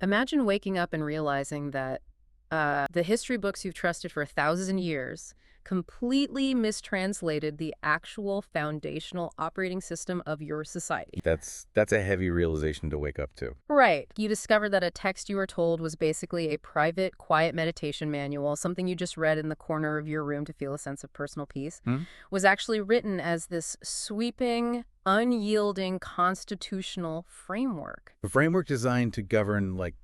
Imagine waking up and realizing that the history books you've trusted for 1,000 years completely mistranslated the actual foundational operating system of your society. That's a heavy realization to wake up to. Right. You discovered that a text you were told was basically a private, quiet meditation manual, something you just read in the corner of your room to feel a sense of personal peace, was actually written as this sweeping, unyielding constitutional framework. A framework designed to govern, like,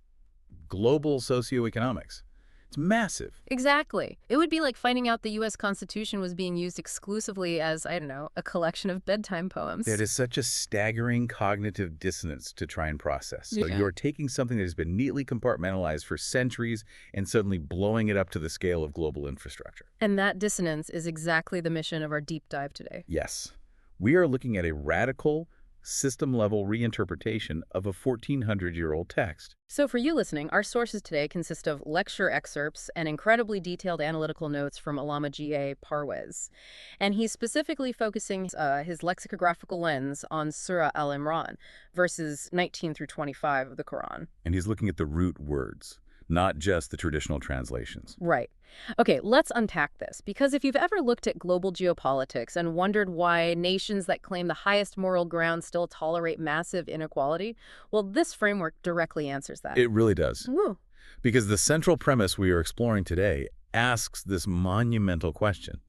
global socioeconomics. It's massive. Exactly. It would be like finding out the U.S. Constitution was being used exclusively as, I don't know, a collection of bedtime poems. That is such a staggering cognitive dissonance to try and process. So Yeah. you're taking something that has been neatly compartmentalized for centuries and suddenly blowing it up to the scale of global infrastructure. And that dissonance is exactly the mission of our deep dive today. Yes. We are looking at a radical, system-level reinterpretation of a 1,400-year-old text. So for you listening, our sources today consist of lecture excerpts and incredibly detailed analytical notes from Allama G.A. Parwez. And he's specifically focusing his lexicographical lens on Surah Al-Imran, verses 19 through 25 of the Quran. And he's looking at the root words, not just the traditional translations. Right. Okay, let's unpack this, because if you've ever looked at global geopolitics and wondered why nations that claim the highest moral ground still tolerate massive inequality, well, this framework directly answers that. It really does. Woo. Because the central premise we are exploring today asks this monumental question.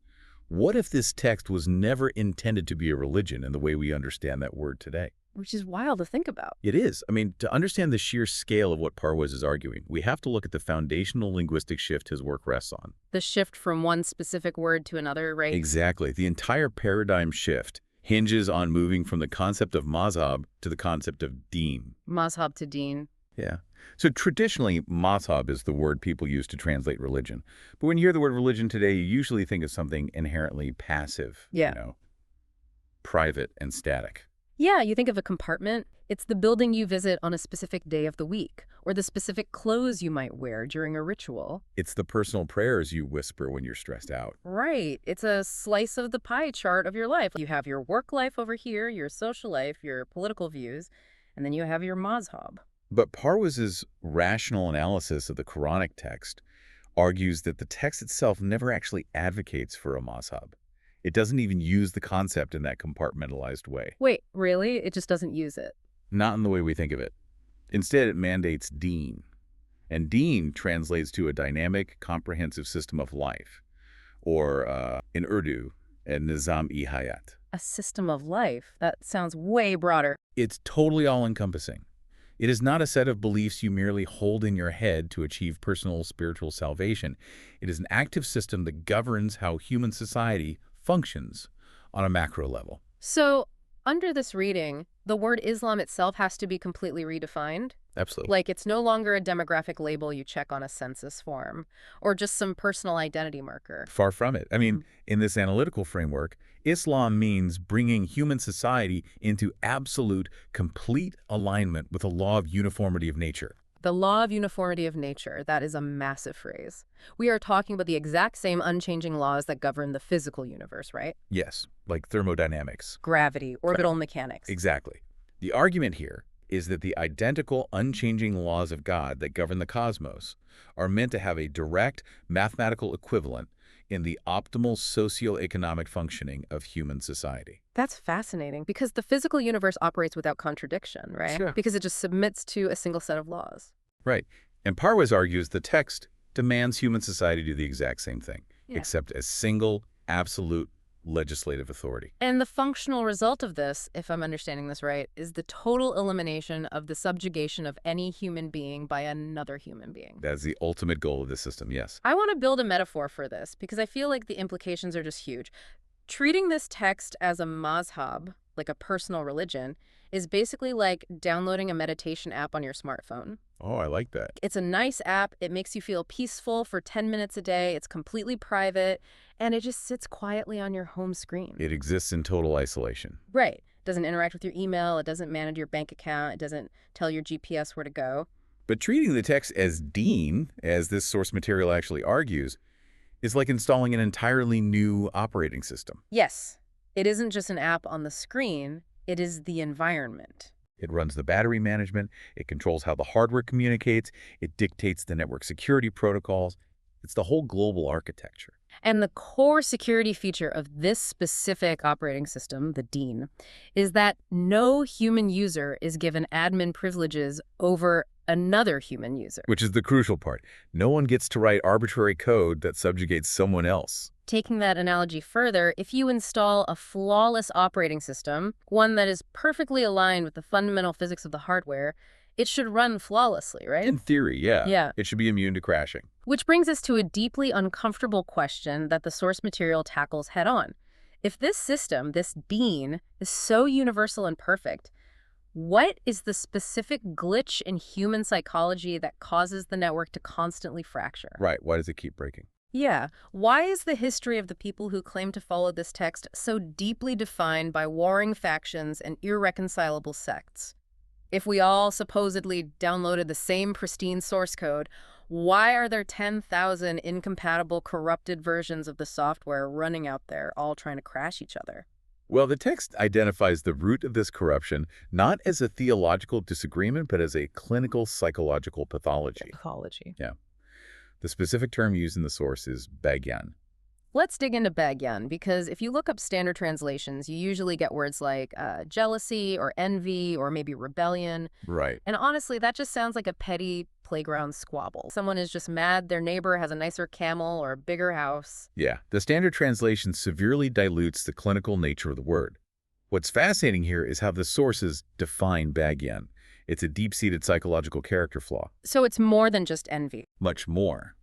What if this text was never intended to be a religion in the way we understand that word today? Which is wild to think about. It is. I mean, to understand the sheer scale of what Parwez is arguing, we have to look at the foundational linguistic shift his work rests on. The shift from one specific word to another, right? Exactly. The entire paradigm shift hinges on moving from the concept of Mazhab to the concept of Din. Mazhab to Din. Yeah. So traditionally, Mazhab is the word people use to translate religion. But when you hear the word religion today, you usually think of something inherently passive, private and static. Yeah, you think of a compartment. It's the building you visit on a specific day of the week, or the specific clothes you might wear during a ritual. It's the personal prayers you whisper when you're stressed out. Right. It's a slice of the pie chart of your life. You have your work life over here, your social life, your political views, and then you have your mazhab. But Parwez's rational analysis of the Quranic text argues that the text itself never actually advocates for a mazhab. It doesn't even use the concept in that compartmentalized way. Wait, really? It just doesn't use it? Not in the way we think of it. Instead, it mandates Din. And Din translates to a dynamic, comprehensive system of life, or in Urdu, a Nizam-e-Hayat. A system of life? That sounds way broader. It's totally all-encompassing. It is not a set of beliefs you merely hold in your head to achieve personal spiritual salvation. It is an active system that governs how human society functions on a macro level. So, under this reading, the word Islam itself has to be completely redefined? Absolutely. Like it's no longer a demographic label you check on a census form, or just some personal identity marker. Far from it. I mean, in this analytical framework, Islam means bringing human society into absolute, complete alignment with the law of uniformity of nature. The law of uniformity of nature, that is a massive phrase. We are talking about the exact same unchanging laws that govern the physical universe, right? Yes, like thermodynamics. Gravity, orbital mechanics. Exactly. The argument here is that the identical, unchanging laws of God that govern the cosmos are meant to have a direct mathematical equivalent in the optimal socioeconomic functioning of human society. That's fascinating because the physical universe operates without contradiction, right? Sure. Because it just submits to a single set of laws. Right. And Parwez argues the text demands human society do the exact same thing, Yeah. except as single, absolute legislative authority. And the functional result of this, if I'm understanding this right, is the total elimination of the subjugation of any human being by another human being. That's the ultimate goal of the system, yes. I want to build a metaphor for this because I feel like the implications are just huge. Treating this text as a mazhab, like a personal religion, is basically like downloading a meditation app on your smartphone. Oh, I like that. It's a nice app. It makes you feel peaceful for 10 minutes a day. It's completely private, and it just sits quietly on your home screen. It exists in total isolation. Right. It doesn't interact with your email. It doesn't manage your bank account. It doesn't tell your GPS where to go. But treating the text as Din, as this source material actually argues, is like installing an entirely new operating system. Yes. It isn't just an app on the screen. It is the environment. It runs the battery management, it controls how the hardware communicates, it dictates the network security protocols. It's the whole global architecture. And the core security feature of this specific operating system, the Dean, is that no human user is given admin privileges over another human user. Which is the crucial part. No one gets to write arbitrary code that subjugates someone else. Taking that analogy further, if you install a flawless operating system, one that is perfectly aligned with the fundamental physics of the hardware, it should run flawlessly, right? In theory, yeah. Yeah. It should be immune to crashing. Which brings us to a deeply uncomfortable question that the source material tackles head-on. If this system, this Dean, is so universal and perfect, what is the specific glitch in human psychology that causes the network to constantly fracture? Right. Why does it keep breaking? Yeah. Why is the history of the people who claim to follow this text so deeply defined by warring factions and irreconcilable sects? If we all supposedly downloaded the same pristine source code, why are there 10,000 incompatible, corrupted versions of the software running out there, all trying to crash each other? Well, the text identifies the root of this corruption not as a theological disagreement, but as a clinical psychological pathology. Pathology. Yeah. The specific term used in the source is bagyan. Let's dig into Bagyan, because if you look up standard translations, you usually get words like jealousy or envy or maybe rebellion. Right. And honestly, that just sounds like a petty playground squabble. Someone is just mad their neighbor has a nicer camel or a bigger house. Yeah. The standard translation severely dilutes the clinical nature of the word. What's fascinating here is how the sources define bagyan. It's a deep-seated psychological character flaw. So it's more than just envy. Much more.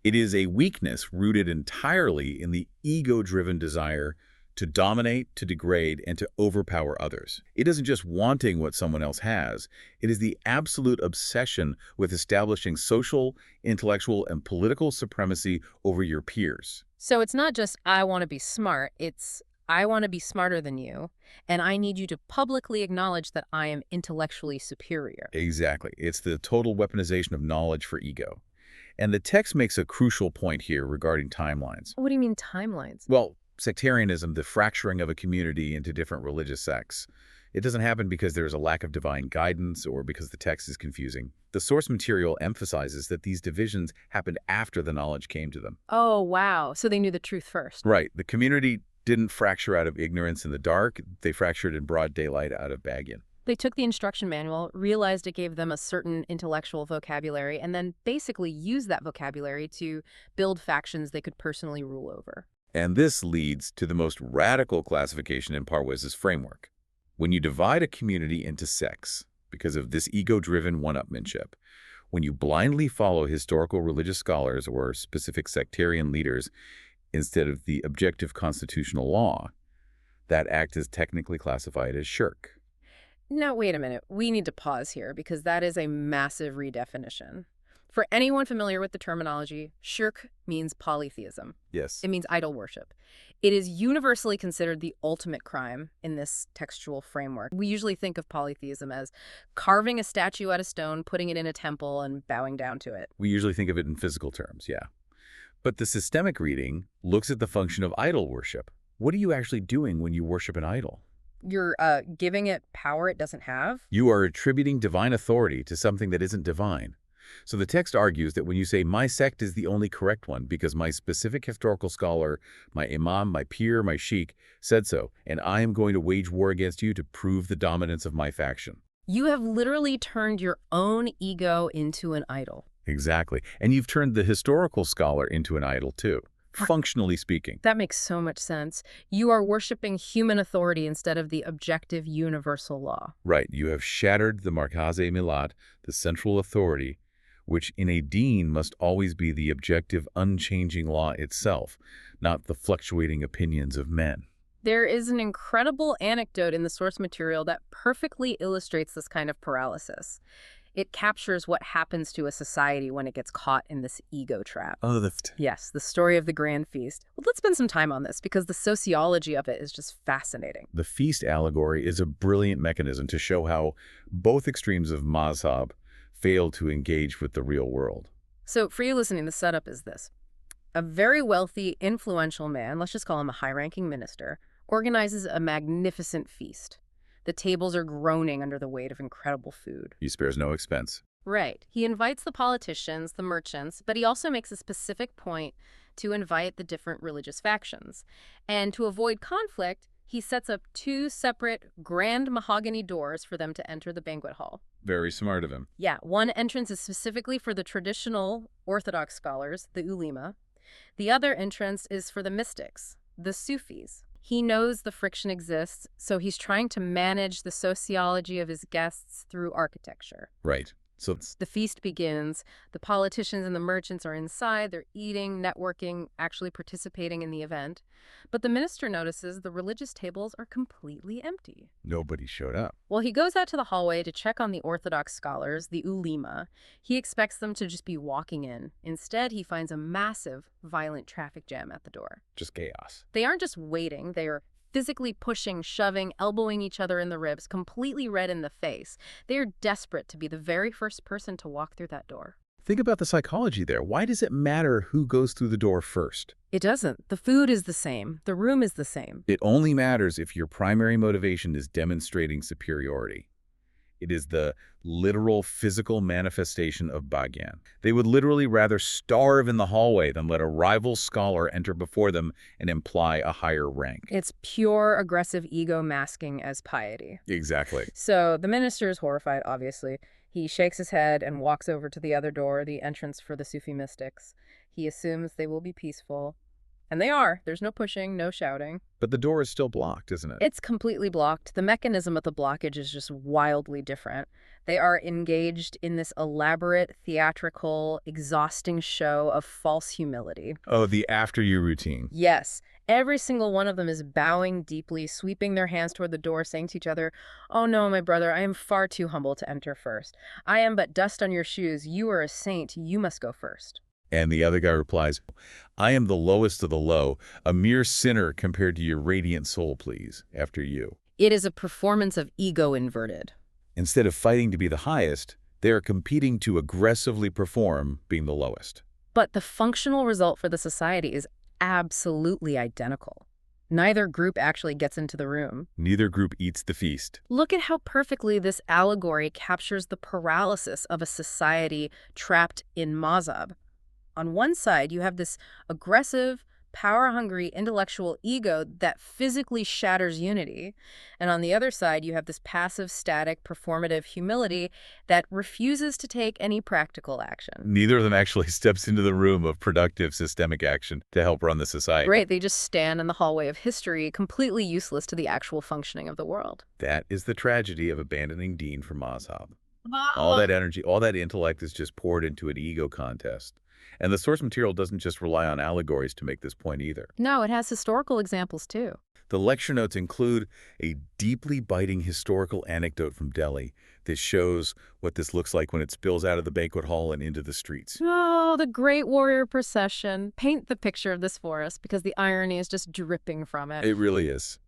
It is a weakness rooted entirely in the ego-driven desire to dominate, to degrade, and to overpower others. It isn't just wanting what someone else has. It is the absolute obsession with establishing social, intellectual, and political supremacy over your peers. So it's not just, I want to be smart. It's, I want to be smarter than you, and I need you to publicly acknowledge that I am intellectually superior. Exactly. It's the total weaponization of knowledge for ego. And the text makes a crucial point here regarding timelines. What do you mean timelines? Well, sectarianism, the fracturing of a community into different religious sects, it doesn't happen because there is a lack of divine guidance or because the text is confusing. The source material emphasizes that these divisions happened after the knowledge came to them. Oh, wow. So they knew the truth first. Right. The community didn't fracture out of ignorance in the dark. They fractured in broad daylight out of bagyan. They took the instruction manual, realized it gave them a certain intellectual vocabulary, and then basically used that vocabulary to build factions they could personally rule over. And this leads to the most radical classification in Parwez's framework. When you divide a community into sects because of this ego-driven one-upmanship, when you blindly follow historical religious scholars or specific sectarian leaders instead of the objective constitutional law, that act is technically classified as shirk. Now, wait a minute. We need to pause here because that is a massive redefinition. For anyone familiar with the terminology, shirk means polytheism. Yes. It means idol worship. It is universally considered the ultimate crime in this textual framework. We usually think of polytheism as carving a statue out of stone, putting it in a temple, and bowing down to it. We usually think of it in physical terms, yeah. But the systemic reading looks at the function of idol worship. What are you actually doing when you worship an idol? You're giving it power it doesn't have? You are attributing divine authority to something that isn't divine. So the text argues that when you say, my sect is the only correct one because my specific historical scholar, my imam, my peer, my sheikh, said so, and I am going to wage war against you to prove the dominance of my faction. You have literally turned your own ego into an idol. Exactly. And you've turned the historical scholar into an idol too, functionally speaking. That makes so much sense. You are worshiping human authority instead of the objective universal law. Right. You have shattered the Markaze Milat, the central authority, which in a deen must always be the objective, unchanging law itself, not the fluctuating opinions of men. There is an incredible anecdote in the source material that perfectly illustrates this kind of paralysis. It captures what happens to a society when it gets caught in this ego trap. Oh, Yes, the story of the Grand Feast. Well, let's spend some time on this because the sociology of it is just fascinating. The feast allegory is a brilliant mechanism to show how both extremes of Mazhab fail to engage with the real world. So for you listening, the setup is this. A very wealthy, influential man, let's just call him a high-ranking minister, organizes a magnificent feast. The tables are groaning under the weight of incredible food. He spares no expense. Right. He invites the politicians, the merchants, but he also makes a specific point to invite the different religious factions. And to avoid conflict, he sets up two separate grand mahogany doors for them to enter the banquet hall. Very smart of him. Yeah, one entrance is specifically for the traditional Orthodox scholars, the ulema. The other entrance is for the mystics, the Sufis. He knows the friction exists, so he's trying to manage the sociology of his guests through architecture. Right. So The feast begins. The politicians and the merchants are inside. They're eating, networking, actually participating in the event. But the minister notices the religious tables are completely empty. nobody showed up. Well, he goes out to the hallway to check on the Orthodox scholars, the ulema. He expects them to just be walking in. Instead, he finds a massive, violent traffic jam at the door. Just chaos. They aren't just waiting. They are physically pushing, shoving, elbowing each other in the ribs, completely red in the face. They are desperate to be the very first person to walk through that door. Think about the psychology there. Why does it matter who goes through the door first? It doesn't. The food is the same. The room is the same. It only matters if your primary motivation is demonstrating superiority. It is the literal physical manifestation of Bhagyan. They would literally rather starve in the hallway than let a rival scholar enter before them and imply a higher rank. It's pure aggressive ego masking as piety. Exactly. So the minister is horrified, obviously. He shakes his head and walks over to the other door, the entrance for the Sufi mystics. He assumes they will be peaceful. And they are. There's no pushing, no shouting. But the door is still blocked, isn't it? It's completely blocked. The mechanism of the blockage is just wildly different. They are engaged in this elaborate, theatrical, exhausting show of false humility. Oh, the after you routine. Yes, every single one of them is bowing deeply, sweeping their hands toward the door, saying to each other, "Oh no, my brother, I am far too humble to enter first. I am but dust on your shoes. You are a saint. You must go first." And the other guy replies, I am the lowest of the low, a mere sinner compared to your radiant soul, please, after you. It is a performance of ego inverted. Instead of fighting to be the highest, they are competing to aggressively perform being the lowest. But the functional result for the society is absolutely identical. Neither group actually gets into the room. Neither group eats the feast. Look at how perfectly this allegory captures the paralysis of a society trapped in Mazhab. On one side, you have this aggressive, power-hungry intellectual ego that physically shatters unity. And on the other side, you have this passive, static, performative humility that refuses to take any practical action. Neither of them actually steps into the room of productive systemic action to help run the society. Right, they just stand in the hallway of history, completely useless to the actual functioning of the world. That is the tragedy of abandoning Deen for Mazhab. All that energy, all that intellect is just poured into an ego contest. And the source material doesn't just rely on allegories to make this point either. No, it has historical examples too. The lecture notes include a deeply biting historical anecdote from Delhi that shows what this looks like when it spills out of the banquet hall and into the streets. Oh, the great warrior procession. Paint the picture of this for us, because the irony is just dripping from it. It really is.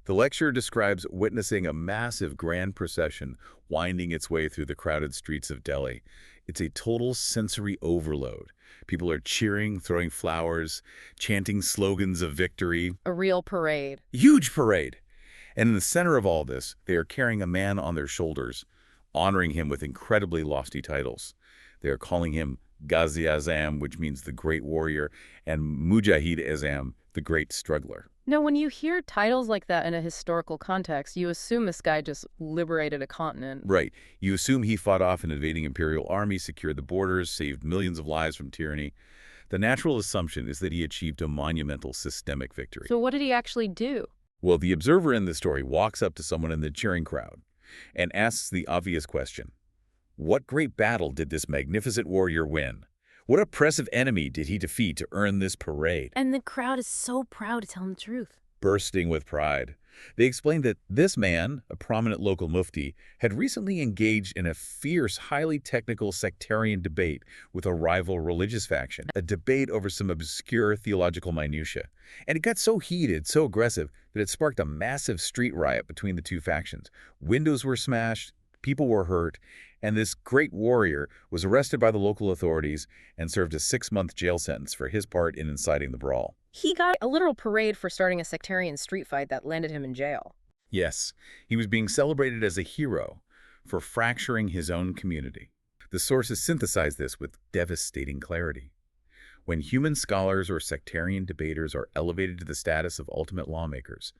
The lecture describes witnessing a massive grand procession winding its way through the crowded streets of Delhi. It's a total sensory overload. People are cheering, throwing flowers, chanting slogans of victory. A real parade. Huge parade. And in the center of all this, they are carrying a man on their shoulders, honoring him with incredibly lofty titles. They are calling him Ghazi Azam, which means the great warrior, and Mujahid Azam, the great struggler. Now, when you hear titles like that in a historical context, you assume this guy just liberated a continent. Right. You assume he fought off an invading imperial army, secured the borders, saved millions of lives from tyranny. The natural assumption is that he achieved a monumental systemic victory. So what did he actually do? Well, the observer in the story walks up to someone in the cheering crowd and asks the obvious question. What great battle did this magnificent warrior win? What oppressive enemy did he defeat to earn this parade? And the crowd is so proud to tell him the truth. Bursting with pride. They explained that this man, a prominent local mufti, had recently engaged in a fierce, highly technical sectarian debate with a rival religious faction, a debate over some obscure theological minutiae. And it got so heated, so aggressive, that it sparked a massive street riot between the two factions. Windows were smashed, people were hurt, and this great warrior was arrested by the local authorities and served a 6-month jail sentence for his part in inciting the brawl. He got a literal parade for starting a sectarian street fight that landed him in jail. Yes, he was being celebrated as a hero for fracturing his own community. The sources synthesize this with devastating clarity. When human scholars or sectarian debaters are elevated to the status of ultimate lawmakers,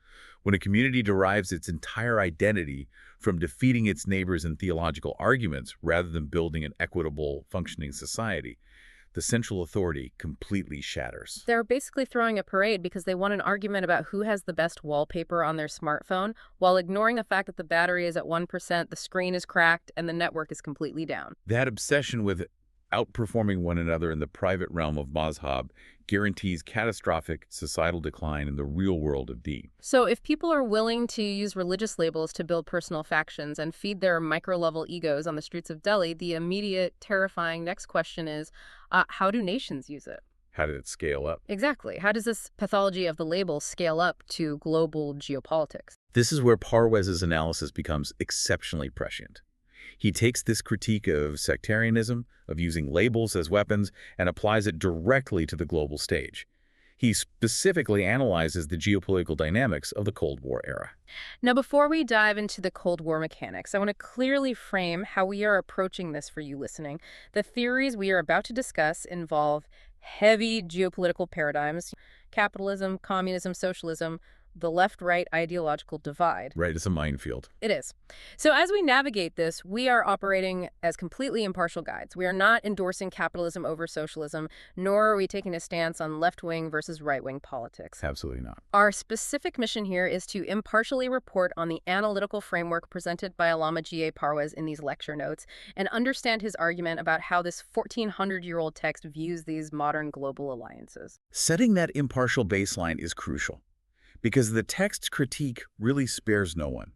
when a community derives its entire identity from defeating its neighbors in theological arguments rather than building an equitable, functioning society, the central authority completely shatters. They're basically throwing a parade because they want an argument about who has the best wallpaper on their smartphone while ignoring the fact that the battery is at 1%, the screen is cracked, and the network is completely down. That obsession with outperforming one another in the private realm of Mazhab guarantees catastrophic societal decline in the real world of Deen. So if people are willing to use religious labels to build personal factions and feed their micro-level egos on the streets of Delhi, the immediate, terrifying next question is, how do nations use it? How did it scale up? Exactly. How does this pathology of the label scale up to global geopolitics? This is where Parwez's analysis becomes exceptionally prescient. He takes this critique of sectarianism, of using labels as weapons, and applies it directly to the global stage. He specifically analyzes the geopolitical dynamics of the Cold War era. Now, before we dive into the Cold War mechanics, I want to clearly frame how we are approaching this for you listening. The theories we are about to discuss involve heavy geopolitical paradigms, capitalism, communism, socialism, the left-right ideological divide. Right, it's a minefield. It is. So as we navigate this, we are operating as completely impartial guides. We are not endorsing capitalism over socialism, nor are we taking a stance on left-wing versus right-wing politics. Absolutely not. Our specific mission here is to impartially report on the analytical framework presented by Allama G.A. Parwez in these lecture notes and understand his argument about how this 1,400-year-old text views these modern global alliances. Setting that impartial baseline is crucial, because the text's critique really spares no one.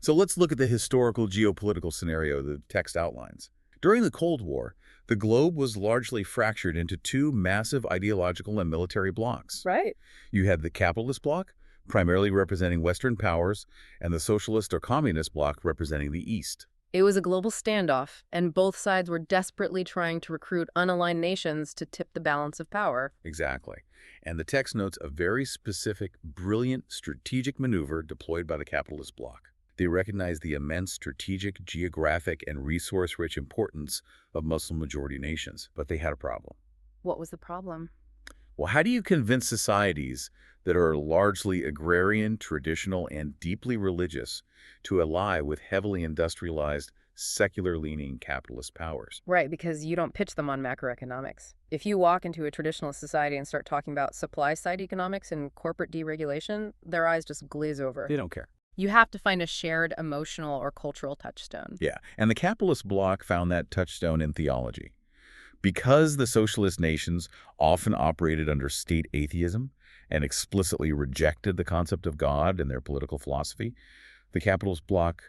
So let's look at the historical geopolitical scenario the text outlines. During the Cold War, the globe was largely fractured into two massive ideological and military blocs. Right. You had the capitalist bloc, primarily representing Western powers, and the socialist or communist bloc representing the East. It was a global standoff, and both sides were desperately trying to recruit unaligned nations to tip the balance of power. Exactly. And the text notes a very specific, brilliant strategic maneuver deployed by the capitalist bloc. They recognize the immense strategic, geographic, and resource-rich importance of Muslim-majority nations, but they had a problem. What was the problem? Well, how do you convince societies that are largely agrarian, traditional, and deeply religious to ally with heavily industrialized, secular-leaning capitalist powers? Right, because you don't pitch them on macroeconomics. If you walk into a traditional society and start talking about supply-side economics and corporate deregulation, their eyes just glaze over. They don't care. You have to find a shared emotional or cultural touchstone. Yeah, and the capitalist bloc found that touchstone in theology. Because the socialist nations often operated under state atheism and explicitly rejected the concept of God in their political philosophy, the capitalist bloc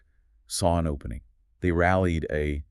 saw an opening. They rallied a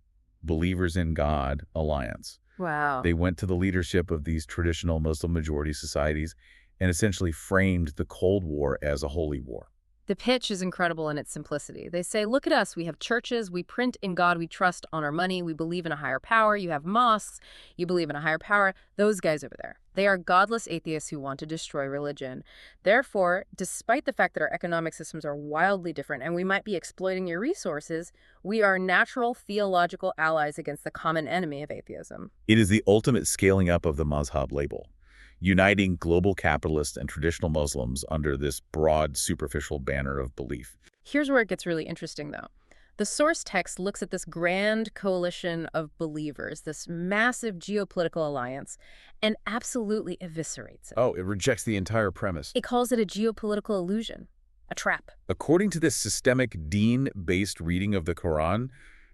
Believers in God alliance. Wow. They went to the leadership of these traditional Muslim-majority societies and essentially framed the Cold War as a holy war. The pitch is incredible in its simplicity. They say, look at us, we have churches, we print in God we trust on our money, we believe in a higher power, you have mosques, you believe in a higher power, those guys over there. They are godless atheists who want to destroy religion. Therefore, despite the fact that our economic systems are wildly different and we might be exploiting your resources, we are natural theological allies against the common enemy of atheism. It is the ultimate scaling up of the Mazhab label, uniting global capitalists and traditional Muslims under this broad, superficial banner of belief. Here's where it gets really interesting, though. The source text looks at this grand coalition of believers, this massive geopolitical alliance, and absolutely eviscerates it. Oh, it rejects the entire premise. It calls it a geopolitical illusion, a trap. According to this systemic deen-based reading of the Quran,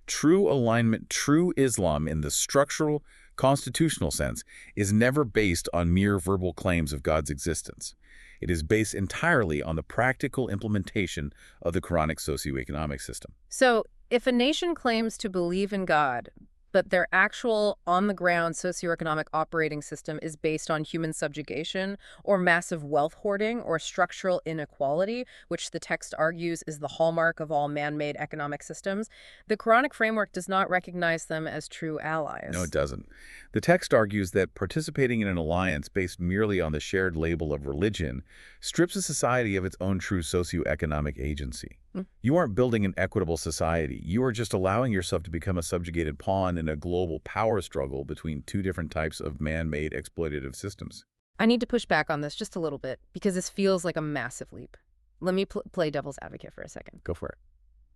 true alignment, true Islam in the structural, constitutional sense, is never based on mere verbal claims of God's existence. It is based entirely on the practical implementation of the Quranic socioeconomic system. So, if a nation claims to believe in God, but their actual on-the-ground socioeconomic operating system is based on human subjugation or massive wealth hoarding or structural inequality, which the text argues is the hallmark of all man-made economic systems, the Quranic framework does not recognize them as true No, it allies. doesn't. The text argues that participating in an alliance based merely on the shared label of religion strips a society of its own true socioeconomic agency. Mm. You aren't building an equitable society. You are just allowing yourself to become a subjugated pawn in a global power struggle between two different types of man-made exploitative systems. I need to push back on this just a little bit because this feels like a massive leap. Let me play devil's advocate for a second. Go for it.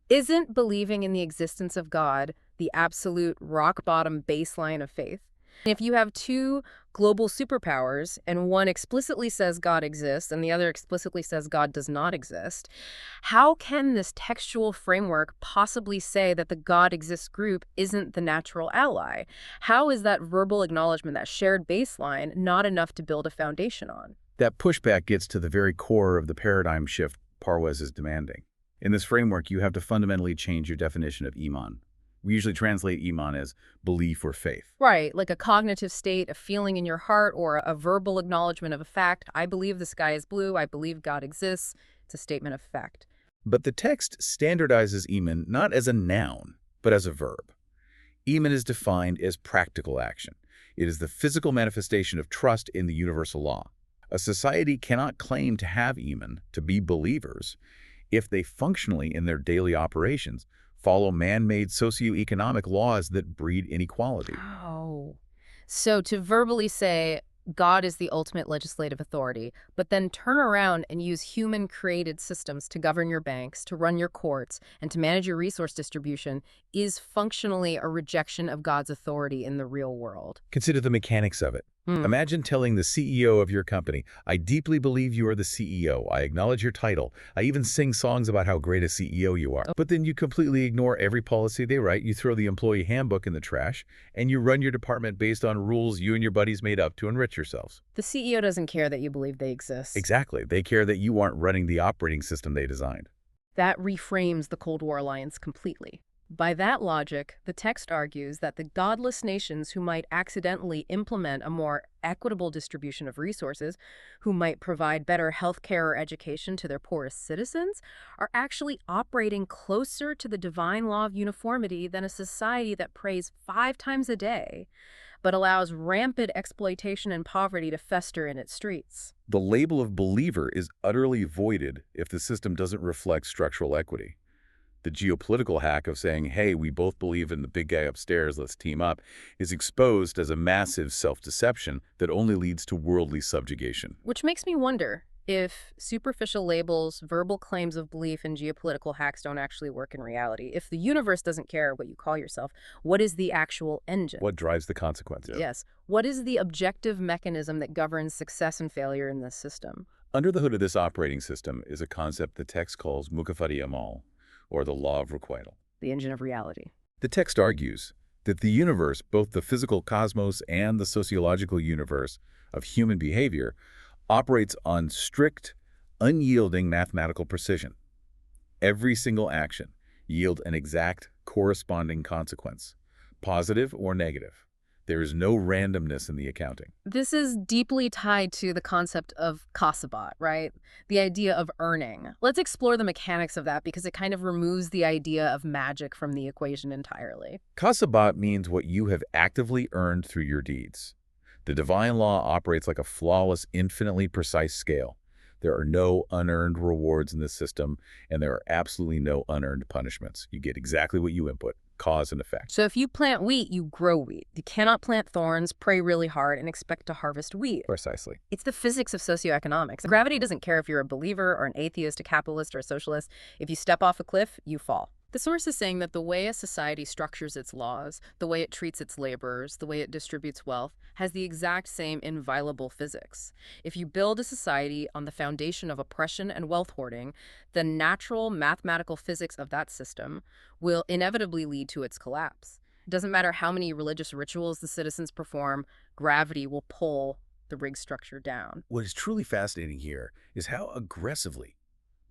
Isn't believing in the existence of God the absolute rock-bottom baseline of faith? If you have two global superpowers and one explicitly says God exists and the other explicitly says God does not exist, how can this textual framework possibly say that the God exists group isn't the natural ally? How is that verbal acknowledgement, that shared baseline, not enough to build a foundation on? That pushback gets to the very core of the paradigm shift Parwez is demanding. In this framework, you have to fundamentally change your definition of iman. We usually translate iman as belief or faith. Right, like a cognitive state, a feeling in your heart, or a verbal acknowledgement of a fact. I believe the sky is blue. I believe God exists. It's a statement of fact. But the text standardizes iman not as a noun, but as a verb. Iman is defined as practical action. It is the physical manifestation of trust in the universal law. A society cannot claim to have iman, to be believers, if they functionally, in their daily operations, follow man-made socioeconomic laws that breed inequality. Oh. So to verbally say God is the ultimate legislative authority, but then turn around and use human-created systems to govern your banks, to run your courts, and to manage your resource distribution is functionally a rejection of God's authority in the real world. Consider the mechanics of it. Hmm. Imagine telling the CEO of your company, I deeply believe you are the CEO. I acknowledge your title. I even sing songs about how great a CEO you are. But then you completely ignore every policy they write. You throw the employee handbook in the trash, and you run your department based on rules you and your buddies made up to enrich yourselves. The CEO doesn't care that you believe they exist. Exactly. They care that you aren't running the operating system they designed. That reframes the Cold War alliance completely. By that logic, the text argues that the godless nations who might accidentally implement a more equitable distribution of resources, who might provide better health care or education to their poorest citizens, are actually operating closer to the divine law of uniformity than a society that prays 5 times a day, but allows rampant exploitation and poverty to fester in its streets. The label of believer is utterly voided if the system doesn't reflect structural equity. The geopolitical hack of saying, hey, we both believe in the big guy upstairs, let's team up, is exposed as a massive self-deception that only leads to worldly subjugation. Which makes me wonder if superficial labels, verbal claims of belief, and geopolitical hacks don't actually work in reality. If the universe doesn't care what you call yourself, what is the actual engine? What drives the consequences? Yes. What is the objective mechanism that governs success and failure in this system? Under the hood of this operating system is a concept the text calls mukafati amal, or the law of requital. The engine of reality. The text argues that the universe, both the physical cosmos and the sociological universe of human behavior, operates on strict, unyielding mathematical precision. Every single action yields an exact corresponding consequence, positive or negative. There is no randomness in the accounting. This is deeply tied to the concept of kasabat, right? The idea of earning. Let's explore the mechanics of that because it kind of removes the idea of magic from the equation entirely. Kasabat means what you have actively earned through your deeds. The divine law operates like a flawless, infinitely precise scale. There are no unearned rewards in this system, and there are absolutely no unearned punishments. You get exactly what you input. Cause and effect. So if you plant wheat, you grow wheat. You cannot plant thorns, pray really hard, and expect to harvest wheat. Precisely. It's the physics of socioeconomics. Gravity doesn't care if you're a believer or an atheist, a capitalist, or a socialist. If you step off a cliff, you fall. The source is saying that the way a society structures its laws, the way it treats its laborers, the way it distributes wealth, has the exact same inviolable physics. If you build a society on the foundation of oppression and wealth hoarding, the natural mathematical physics of that system will inevitably lead to its collapse. It doesn't matter how many religious rituals the citizens perform, gravity will pull the rig structure down. What is truly fascinating here is how aggressively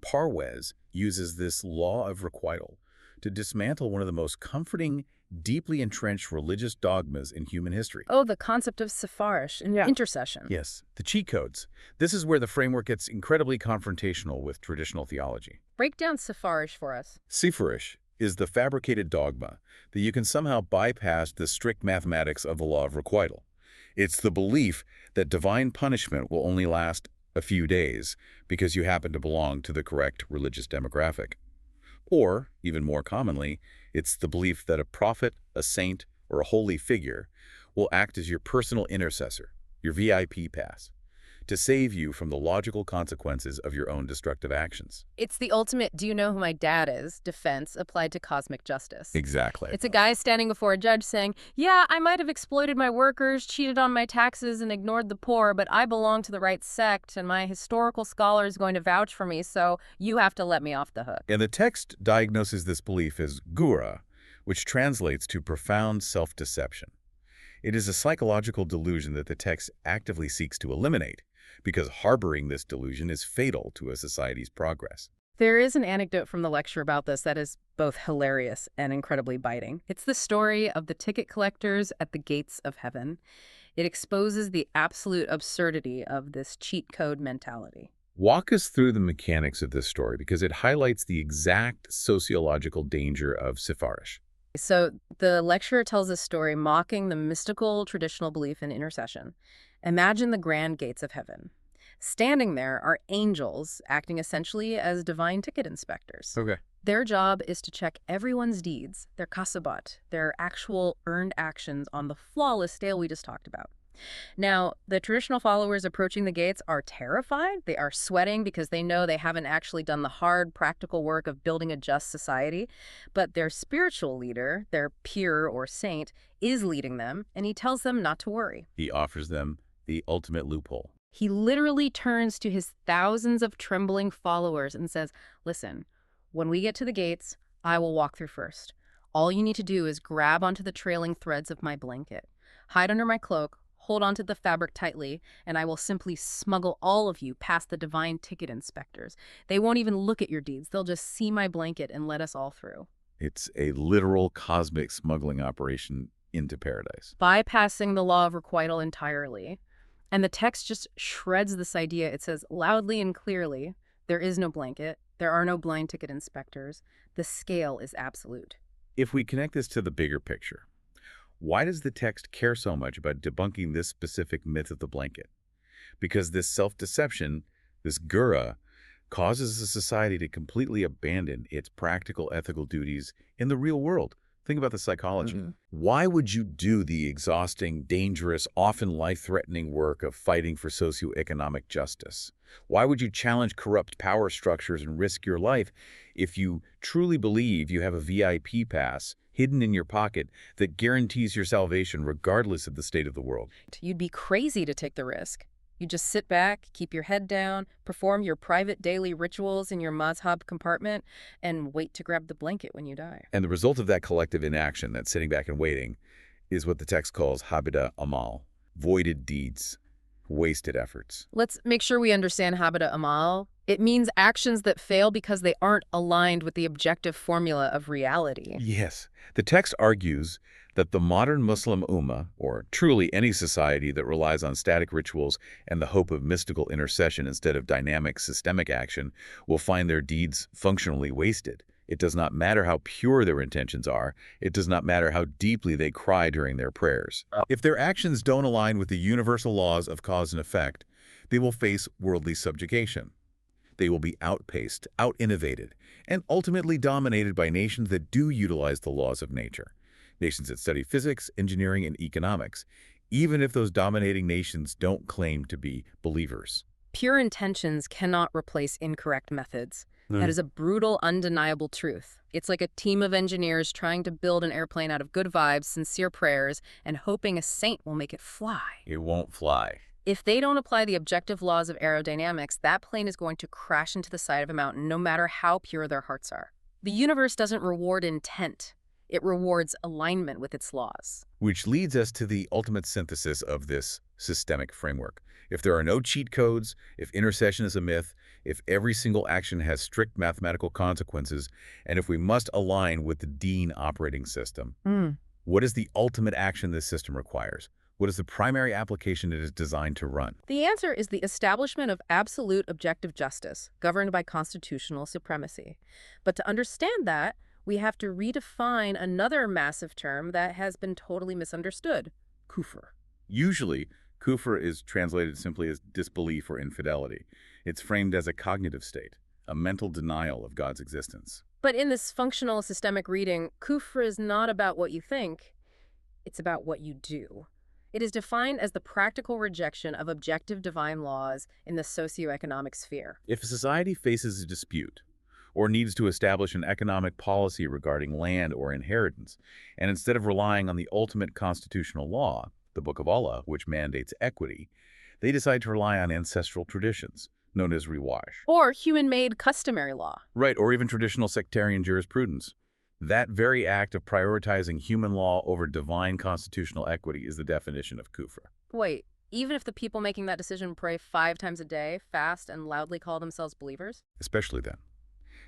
Parwez uses this law of requital to dismantle one of the most comforting, deeply entrenched religious dogmas in human history. Oh, the concept of separish and intercession. Yes, the cheat codes. This is where the framework gets incredibly confrontational with traditional theology. Break down separish for us. Separish is the fabricated dogma that you can somehow bypass the strict mathematics of the law of requital. It's the belief that divine punishment will only last a few days because you happen to belong to the correct religious demographic. Or, even more commonly, it's the belief that a prophet, a saint, or a holy figure will act as your personal intercessor, your VIP pass, to save you from the logical consequences of your own destructive actions. It's the ultimate "do you know who my dad is" defense applied to cosmic justice. Exactly. It's a guy standing before a judge saying, yeah, I might have exploited my workers, cheated on my taxes, and ignored the poor, but I belong to the right sect, and my historical scholar is going to vouch for me, so you have to let me off the hook. And the text diagnoses this belief as gura, which translates to profound self-deception. It is a psychological delusion that the text actively seeks to eliminate, because harboring this delusion is fatal to a society's progress. There is an anecdote from the lecture about this that is both hilarious and incredibly biting. It's the story of the ticket collectors at the gates of heaven. It exposes the absolute absurdity of this cheat code mentality. Walk us through the mechanics of this story, because it highlights the exact sociological danger of separish. So the lecturer tells a story mocking the mystical traditional belief in intercession. Imagine the grand gates of heaven. Standing there are angels acting essentially as divine ticket inspectors. Okay. Their job is to check everyone's deeds, their kasabat, their actual earned actions on the flawless scale we just talked about. Now, the traditional followers approaching the gates are terrified. They are sweating because they know they haven't actually done the hard, practical work of building a just society. But their spiritual leader, their peer or saint, is leading them, and he tells them not to worry. He offers them the ultimate loophole. He literally turns to his thousands of trembling followers and says, listen, when we get to the gates, I will walk through first. All you need to do is grab onto the trailing threads of my blanket, hide under my cloak, hold onto the fabric tightly, and I will simply smuggle all of you past the divine ticket inspectors. They won't even look at your deeds. They'll just see my blanket and let us all through. It's a literal cosmic smuggling operation into paradise. Bypassing the law of requital entirely. And the text just shreds this idea. It says loudly and clearly, there is no blanket. There are no blind ticket inspectors. The scale is absolute. If we connect this to the bigger picture, why does the text care so much about debunking this specific myth of the blanket? Because this self-deception, this gura, causes a society to completely abandon its practical ethical duties in the real world. Think about the psychology. Why would you do the exhausting, dangerous, often life-threatening work of fighting for socioeconomic justice? Why would you challenge corrupt power structures and risk your life if you truly believe you have a VIP pass hidden in your pocket that guarantees your salvation regardless of the state of the world? You'd be crazy to take the risk. You just sit back, keep your head down, perform your private daily rituals in your Mazhab compartment, and wait to grab the blanket when you die. And the result of that collective inaction, that sitting back and waiting, is what the text calls habida amal, voided deeds, wasted efforts. Let's make sure we understand habida amal. It means actions that fail because they aren't aligned with the objective formula of reality. Yes. The text argues that the modern Muslim ummah, or truly any society that relies on static rituals and the hope of mystical intercession instead of dynamic systemic action, will find their deeds functionally wasted. It does not matter how pure their intentions are. It does not matter how deeply they cry during their prayers. If their actions don't align with the universal laws of cause and effect, they will face worldly subjugation. They will be outpaced, out-innovated, and ultimately dominated by nations that do utilize the laws of nature. Nations that study physics, engineering, and economics, even if those dominating nations don't claim to be believers. Pure intentions cannot replace incorrect methods. That is a brutal, undeniable truth. It's like a team of engineers trying to build an airplane out of good vibes, sincere prayers, and hoping a saint will make it fly. It won't fly. If they don't apply the objective laws of aerodynamics, that plane is going to crash into the side of a mountain, no matter how pure their hearts are. The universe doesn't reward intent. It rewards alignment with its laws. Which leads us to the ultimate synthesis of this systemic framework. If there are no cheat codes, if intercession is a myth, if every single action has strict mathematical consequences, and if we must align with the Deen operating system. What is the ultimate action this system requires? What is the primary application it is designed to run? The answer is the establishment of absolute objective justice, governed by constitutional supremacy. But to understand that, we have to redefine another massive term that has been totally misunderstood: kufr. Usually, kufr is translated simply as disbelief or infidelity. It's framed as a cognitive state, a mental denial of God's existence. But in this functional systemic reading, kufr is not about what you think, it's about what you do. It is defined as the practical rejection of objective divine laws in the socioeconomic sphere. If a society faces a dispute, or needs to establish an economic policy regarding land or inheritance, and instead of relying on the ultimate constitutional law, the Book of Allah, which mandates equity, they decide to rely on ancestral traditions, known as riwaj. Or human-made customary law. Right, or even traditional sectarian jurisprudence. That very act of prioritizing human law over divine constitutional equity is the definition of kufr. Wait, even if the people making that decision pray 5 times a day, fast, and loudly call themselves believers? Especially then.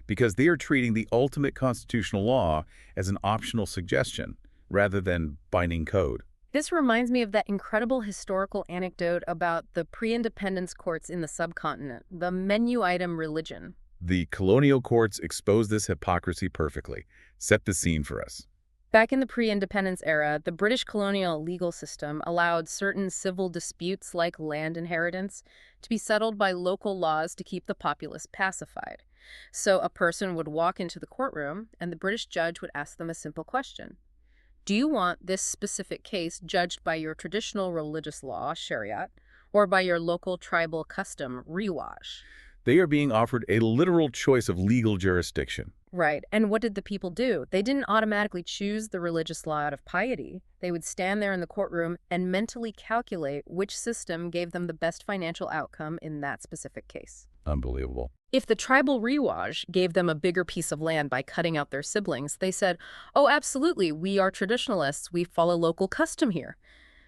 Because they are treating the ultimate constitutional law as an optional suggestion rather than binding code. This reminds me of that incredible historical anecdote about the pre-independence courts in the subcontinent, the menu item religion. The colonial courts expose this hypocrisy perfectly. Set the scene for us. Back in the pre-independence era, the British colonial legal system allowed certain civil disputes like land inheritance to be settled by local laws to keep the populace pacified. So a person would walk into the courtroom and the British judge would ask them a simple question. Do you want this specific case judged by your traditional religious law, Shariat, or by your local tribal custom, riwaj? They are being offered a literal choice of legal jurisdiction. Right. And what did the people do? They didn't automatically choose the religious law out of piety. They would stand there in the courtroom and mentally calculate which system gave them the best financial outcome in that specific case. Unbelievable. If the tribal riwaj gave them a bigger piece of land by cutting out their siblings, they said, oh, absolutely, we are traditionalists, we follow local custom here.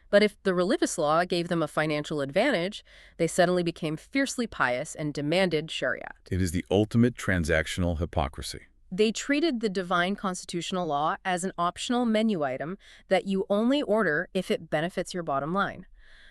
But if the religious law gave them a financial advantage, they suddenly became fiercely pious and demanded Shariat. It is the ultimate transactional hypocrisy. They treated the divine constitutional law as an optional menu item that you only order if it benefits your bottom line.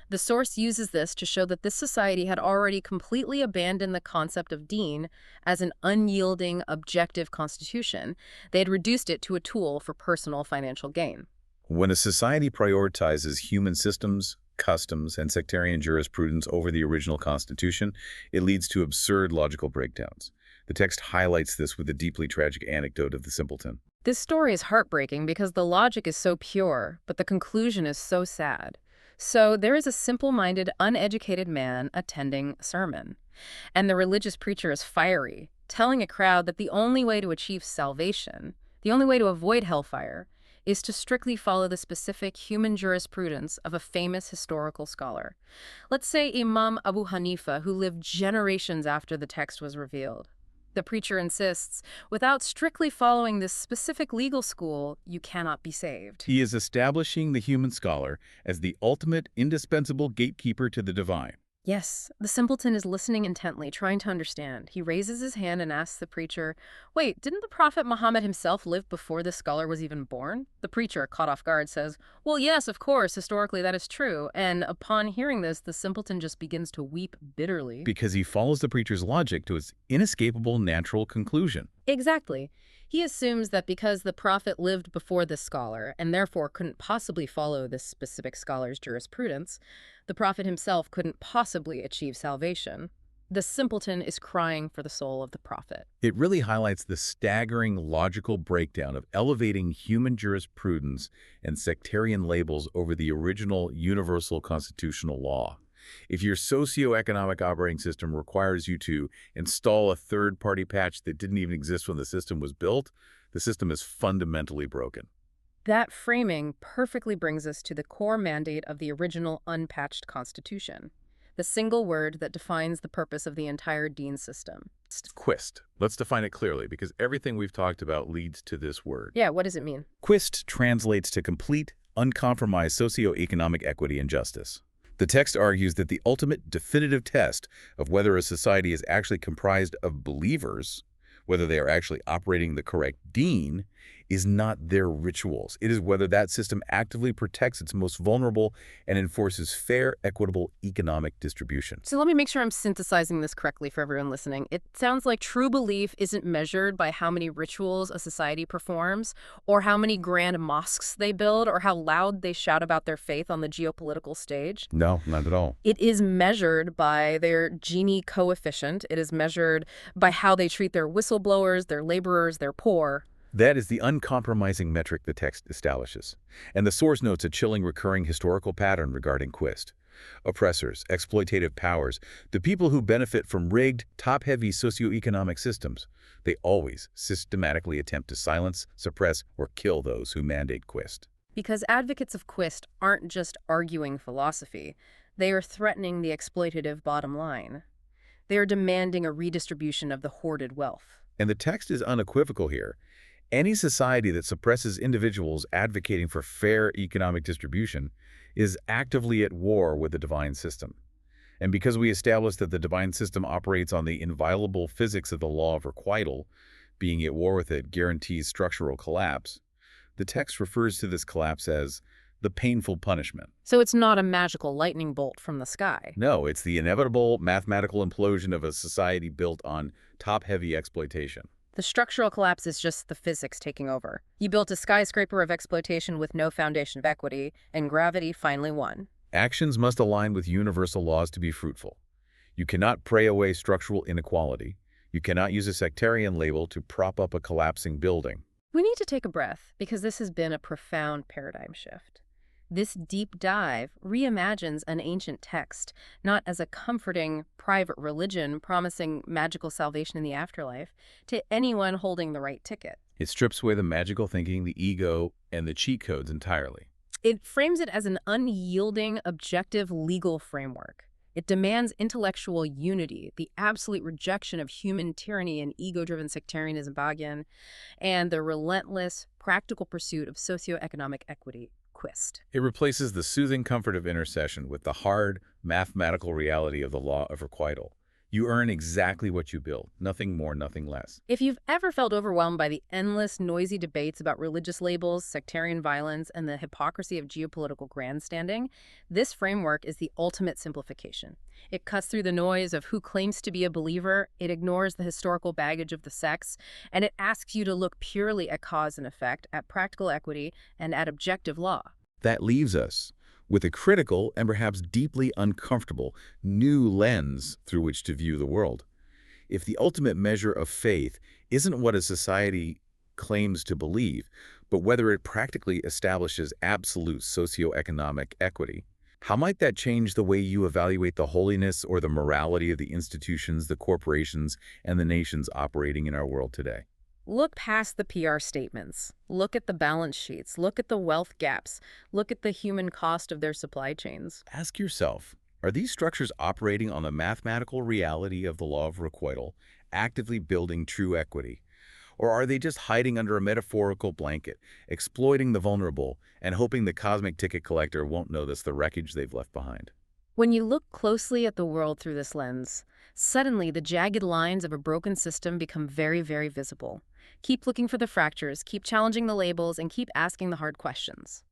The source uses this to show that this society had already completely abandoned the concept of Deen as an unyielding, objective constitution. They had reduced it to a tool for personal financial gain. When a society prioritizes human systems, customs, and sectarian jurisprudence over the original constitution, it leads to absurd logical breakdowns. The text highlights this with a deeply tragic anecdote of the simpleton. This story is heartbreaking because the logic is so pure, but the conclusion is so sad. So there is a simple-minded, uneducated man attending a sermon, and the religious preacher is fiery, telling a crowd that the only way to achieve salvation, the only way to avoid hellfire, is to strictly follow the specific human jurisprudence of a famous historical scholar. Let's say Imam Abu Hanifa, who lived generations after the text was revealed. The preacher insists, without strictly following this specific legal school, you cannot be saved. He is establishing the human scholar as the ultimate, indispensable gatekeeper to the divine. Yes, the simpleton is listening intently, trying to understand. He raises his hand and asks the preacher, wait, didn't the Prophet Muhammad himself live before this scholar was even born? The preacher, caught off guard, says, well, yes, of course, historically that is true. And upon hearing this, the simpleton just begins to weep bitterly. Because he follows the preacher's logic to its inescapable natural conclusion. Exactly. He assumes that because the prophet lived before this scholar and therefore couldn't possibly follow this specific scholar's jurisprudence, the prophet himself couldn't possibly achieve salvation. The simpleton is crying for the soul of the prophet. It really highlights the staggering logical breakdown of elevating human jurisprudence and sectarian labels over the original universal constitutional law. If your socioeconomic operating system requires you to install a third-party patch that didn't even exist when the system was built, the system is fundamentally broken. That framing perfectly brings us to the core mandate of the original unpatched Constitution, the single word that defines the purpose of the entire Deen system. Quist. Let's define it clearly, because everything we've talked about leads to this word. Yeah, what does it mean? Quist translates to complete, uncompromised socioeconomic equity and justice. The text argues that the ultimate definitive test of whether a society is actually comprised of believers, whether they are actually operating the correct deen, is not their rituals. It is whether that system actively protects its most vulnerable and enforces fair, equitable economic distribution. So let me make sure I'm synthesizing this correctly for everyone listening. It sounds like true belief isn't measured by how many rituals a society performs, or how many grand mosques they build, or how loud they shout about their faith on the geopolitical stage. No, not at all. It is measured by their Gini coefficient. It is measured by how they treat their whistleblowers, their laborers, their poor. That is the uncompromising metric the text establishes. And the source notes a chilling recurring historical pattern regarding Quist. Oppressors, exploitative powers, the people who benefit from rigged, top-heavy socioeconomic systems, they always systematically attempt to silence, suppress, or kill those who mandate Quist. Because advocates of Quist aren't just arguing philosophy, they are threatening the exploitative bottom line. They are demanding a redistribution of the hoarded wealth. And the text is unequivocal here. Any society that suppresses individuals advocating for fair economic distribution is actively at war with the divine system. And because we established that the divine system operates on the inviolable physics of the law of requital, being at war with it guarantees structural collapse, the text refers to this collapse as the painful punishment. So it's not a magical lightning bolt from the sky. No, it's the inevitable mathematical implosion of a society built on top-heavy exploitation. The structural collapse is just the physics taking over. You built a skyscraper of exploitation with no foundation of equity, and gravity finally won. Actions must align with universal laws to be fruitful. You cannot pray away structural inequality. You cannot use a sectarian label to prop up a collapsing building. We need to take a breath, because this has been a profound paradigm shift. This deep dive reimagines an ancient text, not as a comforting, private religion promising magical salvation in the afterlife, to anyone holding the right ticket. It strips away the magical thinking, the ego, and the cheat codes entirely. It frames it as an unyielding, objective legal framework. It demands intellectual unity, the absolute rejection of human tyranny and ego-driven sectarianism, and the relentless, practical pursuit of socioeconomic equity. Quist. It replaces the soothing comfort of intercession with the hard, mathematical reality of the law of requital. You earn exactly what you build, nothing more, nothing less. If you've ever felt overwhelmed by the endless, noisy debates about religious labels, sectarian violence, and the hypocrisy of geopolitical grandstanding, this framework is the ultimate simplification. It cuts through the noise of who claims to be a believer, it ignores the historical baggage of the sects, and it asks you to look purely at cause and effect, at practical equity, and at objective law. That leaves us with a critical and perhaps deeply uncomfortable new lens through which to view the world. If the ultimate measure of faith isn't what a society claims to believe, but whether it practically establishes absolute socioeconomic equity, how might that change the way you evaluate the holiness or the morality of the institutions, the corporations, and the nations operating in our world today? Look past the PR statements. Look at the balance sheets. Look at the wealth gaps. Look at the human cost of their supply chains. Ask yourself, are these structures operating on the mathematical reality of the law of requital, actively building true equity? Or are they just hiding under a metaphorical blanket, exploiting the vulnerable, and hoping the cosmic ticket collector won't notice the wreckage they've left behind? When you look closely at the world through this lens, suddenly the jagged lines of a broken system become very, very visible. Keep looking for the fractures, keep challenging the labels, and keep asking the hard questions.